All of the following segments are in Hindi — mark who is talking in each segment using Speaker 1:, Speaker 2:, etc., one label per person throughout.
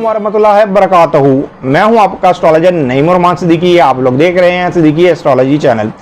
Speaker 1: वरहमतुल्लाहि वबरकातुहू। मैं हूं आपका एस्ट्रोलॉजर नईम रहमान सिद्दीकी। आप लोग देख रहे हैं सिद्दीकी एस्ट्रोलॉजी चैनल।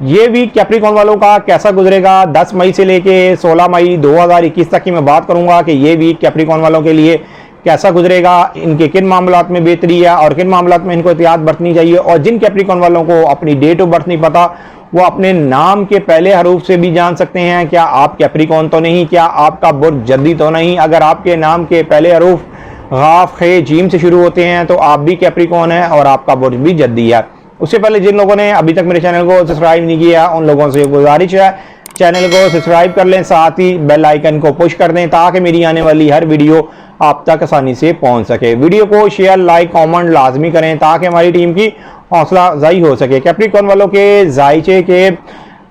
Speaker 1: ये वीक कैप्रिकॉर्न वालों का कैसा गुजरेगा 10 मई से लेके 16 मई 2021 तक की मैं बात करूंगा कि ये वीक कैप्रिकॉर्न वालों के लिए कैसा गुजरेगा, इनके किन मामलात में बेहतरी है और किन मामलात में इनको एहतियात बरतनी चाहिए। और जिन कैप्रिकॉर्न वालों को अपनी डेट ऑफ बर्थ नहीं पता, वो अपने नाम के पहले हरूफ से भी जान सकते हैं क्या आप कैप्रिकॉर्न तो नहीं, क्या आपका बुर्ज जद्दी तो नहीं। अगर आपके नाम के पहले हरूफ गाफ खे जीम से शुरू होते हैं तो आप भी कैप्रिकॉर्न है और आपका बुर्ज भी जद्दी है। उससे पहले जिन लोगों ने अभी तक मेरे चैनल को सब्सक्राइब नहीं किया उन लोगों से गुजारिश है चैनल को सब्सक्राइब कर लें, साथ ही बेल आइकन को पुश कर दें ताकि मेरी आने वाली हर वीडियो आप तक आसानी से पहुंच सके। वीडियो को शेयर लाइक कमेंट लाजमी करें ताकि हमारी टीम की हौसला अफजाई हो सके। कैप्रिकॉर्न वालों के जायचे के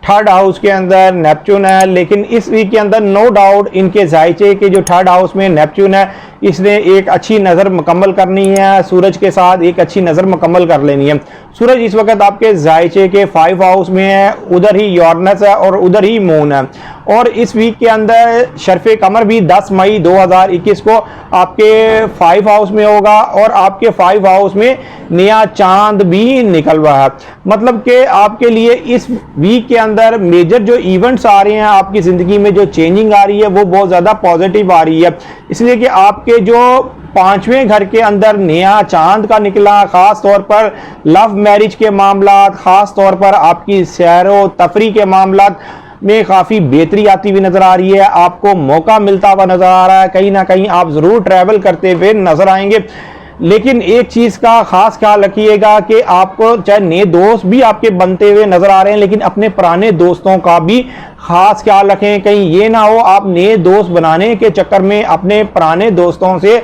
Speaker 1: थर्ड हाउस के अंदर नेपच्यून है, लेकिन इस वीक के अंदर नो डाउट इनके जायचे के जो थर्ड हाउस में नेपच्यून है इसने एक अच्छी नज़र मुकम्मल करनी है, सूरज के साथ एक अच्छी नज़र मुकम्मल कर लेनी है। सूरज इस वक्त आपके जायचे के 5 हाउस में है, उधर ही यूरेनस है और उधर ही मून है। और इस वीक के अंदर शर्फ़े कमर भी 10 मई 2021 को आपके 5 हाउस में होगा और आपके 5 हाउस में नया चांद भी निकल रहा है। मतलब कि आपके लिए इस वीक के अंदर मेजर जो इवेंट्स आ रहे हैं, आपकी ज़िंदगी में जो चेंजिंग आ रही है वो बहुत ज़्यादा पॉजिटिव आ रही है, इसलिए कि आपके जो 5वें घर के अंदर नया चांद का निकला, खास तौर पर लव मैरिज के मामला, खास तौर पर आपकी सैरो तफरी के मामला में काफ़ी बेहतरी आती हुई नजर आ रही है। आपको मौका मिलता हुआ नजर आ रहा है, कहीं ना कहीं आप ज़रूर ट्रैवल करते हुए नजर आएंगे। लेकिन एक चीज़ का खास ख्याल रखिएगा कि आपको चाहे नए दोस्त भी आपके बनते हुए नजर आ रहे हैं, लेकिन अपने पुराने दोस्तों का भी खास ख्याल रखें। कहीं ये ना हो आप नए दोस्त बनाने के चक्कर में अपने पुराने दोस्तों से,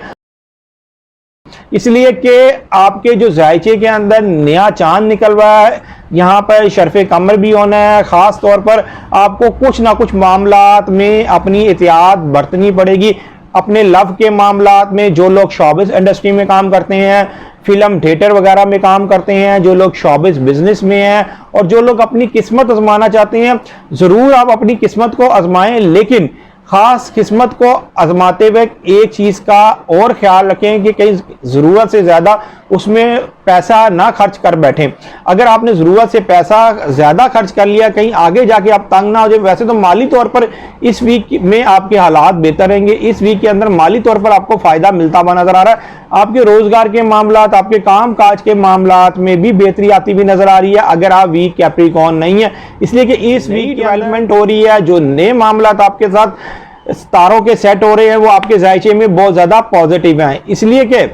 Speaker 1: इसलिए कि आपके जो जायचे के अंदर नया चांद निकल रहा है, यहाँ पर शर्फ़े कमर भी होना है। ख़ास तौर पर आपको कुछ ना कुछ मामलात में अपनी एहतियात बरतनी पड़ेगी। अपने लव के मामलात में जो लोग शोबिस इंडस्ट्री में काम करते हैं, फिल्म थिएटर वगैरह में काम करते हैं, जो लोग शोबिस बिजनेस में हैं और जो लोग अपनी किस्मत आजमाना चाहते हैं, ज़रूर आप अपनी किस्मत को आजमाएं, लेकिन खास किस्मत को आजमाते हुए एक चीज़ का और ख्याल रखें कि कहीं ज़रूरत से ज़्यादा उसमें पैसा ना खर्च कर बैठें। अगर आपने ज़रूरत से पैसा ज़्यादा खर्च कर लिया, कहीं आगे जाके आप तंग ना हो जाए। वैसे तो माली तौर पर इस वीक में आपके हालात बेहतर रहेंगे, इस वीक के अंदर माली तौर पर आपको फ़ायदा मिलता हुआ नज़र आ रहा है। आपके रोज़गार के मामलात, आपके काम काज के मामलात में भी बेहतरी आती हुई नज़र आ रही है अगर आप वीक कैप्रिकॉर्न नहीं है, इसलिए कि इस वीक डेवलपमेंट हो रही है। जो नए मामलात आपके साथ तारों के सेट हो रहे हैं वो आपके जायचे में बहुत ज़्यादा पॉजिटिव हैं, इसलिए कि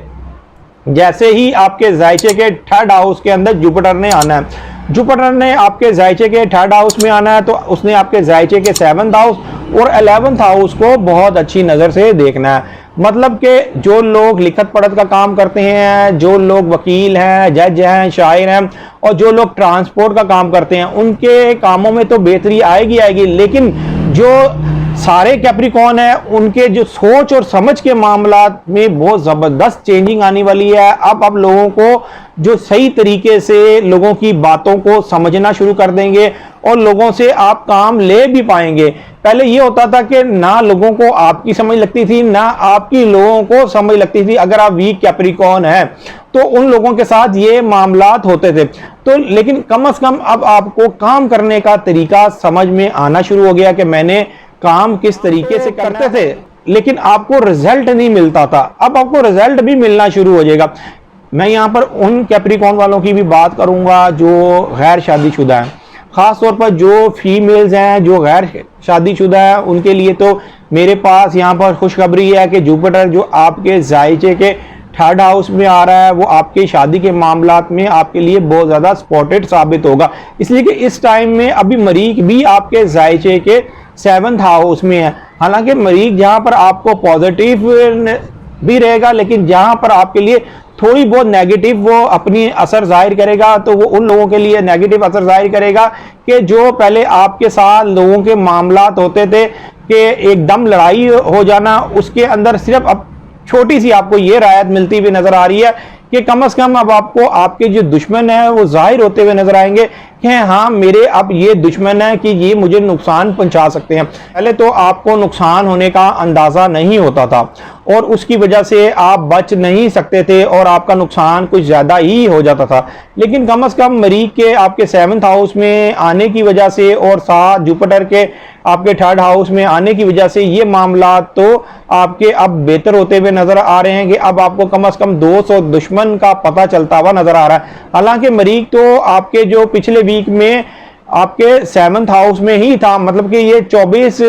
Speaker 1: जैसे ही आपके जायचे के थर्ड हाउस के अंदर जुपिटर ने आना है, जुपिटर ने आपके जायचे के थर्ड हाउस में आना है तो उसने आपके जायचे के 7th हाउस और 11th हाउस को बहुत अच्छी नज़र से देखना है। मतलब कि जो लोग लिखत पढ़त का काम करते हैं, जो लोग वकील हैं, जज हैं, शायर हैं और जो लोग ट्रांसपोर्ट का काम करते हैं, उनके कामों में तो बेहतरी आएगी आएगी, लेकिन जो सारे कैप्रिकॉर्न है उनके जो सोच और समझ के मामलात में बहुत ज़बरदस्त चेंजिंग आने वाली है। अब आप लोगों को जो सही तरीके से लोगों की बातों को समझना शुरू कर देंगे और लोगों से आप काम ले भी पाएंगे। पहले ये होता था कि ना लोगों को आपकी समझ लगती थी, ना आपकी लोगों को समझ लगती थी। अगर आप वीक कैप्रिकॉर्न है तो उन लोगों के साथ ये मामलात होते थे, तो लेकिन कम से कम अब आपको काम करने का तरीका समझ में आना शुरू हो गया कि मैंने काम किस तरीके से करते थे, लेकिन आपको रिजल्ट नहीं मिलता था, अब आपको रिजल्ट भी मिलना शुरू हो जाएगा। मैं यहाँ पर उन कैप्रिकॉर्न वालों की भी बात करूंगा जो गैर शादीशुदा हैं, खास तौर पर जो फीमेल्स हैं जो गैर शादीशुदा है उनके लिए तो मेरे पास यहाँ पर खुशखबरी है कि जुपिटर जो आपके जायचे के थर्ड हाउस में आ रहा है वो आपकी शादी के मामलात में आपके लिए बहुत ज़्यादा सपोर्टेड साबित होगा, इसलिए कि इस टाइम में अभी मरीख भी आपके जायचे के 7th हाउस में है। हालांकि मरीख जहां पर आपको पॉजिटिव भी रहेगा, लेकिन जहां पर आपके लिए थोड़ी बहुत नेगेटिव वो अपनी असर जाहिर करेगा, तो वो उन लोगों के लिए नेगेटिव असर जाहिर करेगा कि जो पहले आपके साथ लोगों के मामलात होते थे कि एकदम लड़ाई हो जाना, उसके अंदर सिर्फ अब छोटी सी आपको ये रायत मिलती हुई नजर आ रही है कि कम से कम अब आपको आपके जो दुश्मन है वो जाहिर होते हुए नजर आएंगे कि हाँ मेरे अब ये दुश्मन है कि ये मुझे नुकसान पहुंचा सकते हैं। पहले तो आपको नुकसान होने का अंदाजा नहीं होता था और उसकी वजह से आप बच नहीं सकते थे और आपका नुकसान कुछ ज्यादा ही हो जाता था। लेकिन कम से कम मरीख के आपके 7th हाउस में आने की वजह से और साथ जुपिटर के आपके 3rd हाउस में आने की वजह से ये मामला तो आपके अब बेहतर होते हुए नजर आ रहे हैं कि अब आपको कम से कम दोस्त और दुश्मन का पता चलता हुआ नजर आ रहा है। हालांकि मरीख तो आपके जो पिछले वीक में आपके 7th हाउस में ही था, मतलब कि ये 24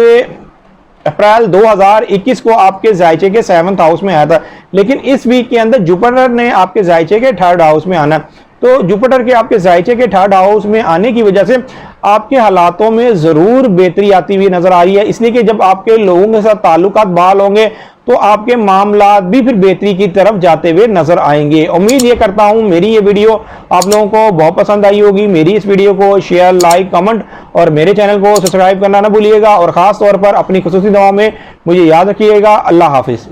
Speaker 1: अप्रैल 2021 को आपके जायचे के 7th हाउस में आया था, लेकिन इस वीक के अंदर जुपिटर ने आपके जायचे के 3rd हाउस में आना। तो जुपिटर के आपके जायचे के 3rd हाउस में आने की वजह से आपके हालातों में जरूर बेहतरी आती हुई नजर आ रही है, इसलिए कि जब आपके लोगों के साथ ताल्लुकात बहाल होंगे तो आपके मामलात भी फिर बेहतरी की तरफ जाते हुए नजर आएंगे। उम्मीद ये करता हूं मेरी ये वीडियो आप लोगों को बहुत पसंद आई होगी। मेरी इस वीडियो को शेयर, लाइक, कमेंट और मेरे चैनल को सब्सक्राइब करना ना भूलिएगा और खास तौर पर अपनी खुसूसी दुआ में मुझे याद रखिएगा। अल्लाह हाफिज।